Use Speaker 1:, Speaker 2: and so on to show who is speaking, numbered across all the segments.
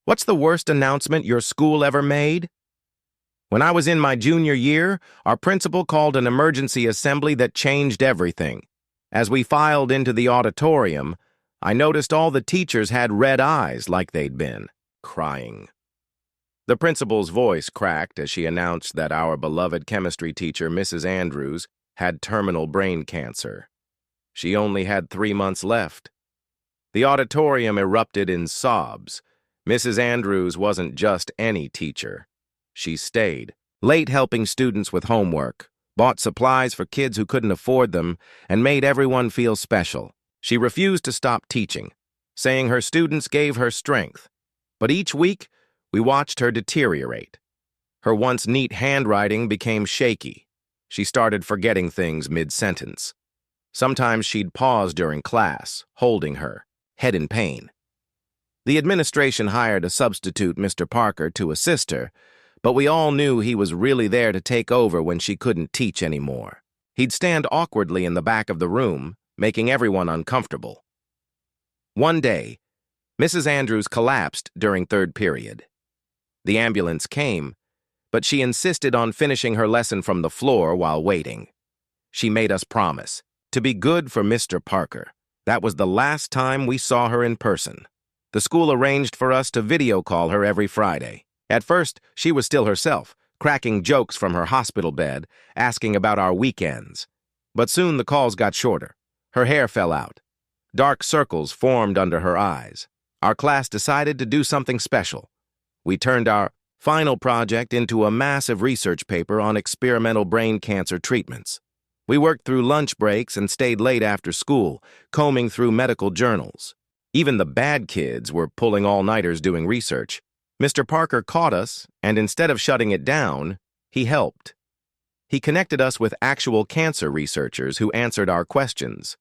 Speaker 1: What's the worst announcement your school ever made? When I was in my junior year, our principal called an emergency assembly that changed everything. As we filed into the auditorium, I noticed all the teachers had red eyes like they'd been crying. The principal's voice cracked as she announced that our beloved chemistry teacher, Mrs. Andrews, had terminal brain cancer. She only had 3 months left. The auditorium erupted in sobs. Mrs. Andrews wasn't just any teacher. She stayed, late helping students with homework, bought supplies for kids who couldn't afford them, and made everyone feel special. She refused to stop teaching, saying her students gave her strength. But each week, we watched her deteriorate. Her once neat handwriting became shaky. She started forgetting things mid-sentence. Sometimes she'd pause during class, holding her, head in pain. The administration hired a substitute, Mr. Parker, to assist her, but we all knew he was really there to take over when she couldn't teach anymore. He'd stand awkwardly in the back of the room, making everyone uncomfortable. One day, Mrs. Andrews collapsed during third period. The ambulance came, but she insisted on finishing her lesson from the floor while waiting. She made us promise to be good for Mr. Parker. That was the last time we saw her in person. The school arranged for us to video call her every Friday. At first, she was still herself, cracking jokes from her hospital bed, asking about our weekends. But soon the calls got shorter. Her hair fell out. Dark circles formed under her eyes. Our class decided to do something special. We turned our final project into a massive research paper on experimental brain cancer treatments. We worked through lunch breaks and stayed late after school, combing through medical journals. Even the bad kids were pulling all-nighters doing research. Mr. Parker caught us, and instead of shutting it down, he helped. He connected us with actual cancer researchers who answered our questions.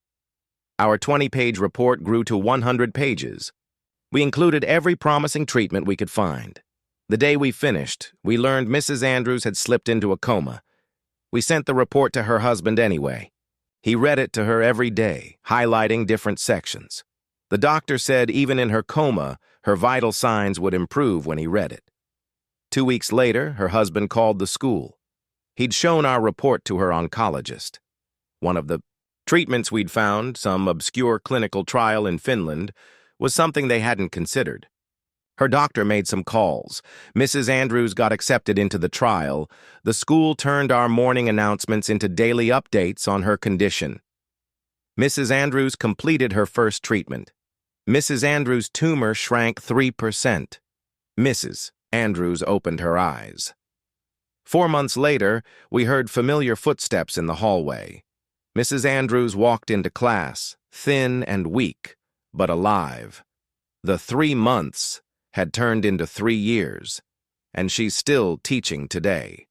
Speaker 1: Our 20-page report grew to 100 pages. We included every promising treatment we could find. The day we finished, we learned Mrs. Andrews had slipped into a coma. We sent the report to her husband anyway. He read it to her every day, highlighting different sections. The doctor said even in her coma, her vital signs would improve when he read it. 2 weeks later, her husband called the school. He'd shown our report to her oncologist. One of the treatments we'd found, some obscure clinical trial in Finland, was something they hadn't considered. Her doctor made some calls. Mrs. Andrews got accepted into the trial. The school turned our morning announcements into daily updates on her condition. Mrs. Andrews completed her first treatment. Mrs. Andrews' tumor shrank 3%. Mrs. Andrews opened her eyes. 4 months later, we heard familiar footsteps in the hallway. Mrs. Andrews walked into class, thin and weak, but alive. The 3 months had turned into 3 years, and she's still teaching today.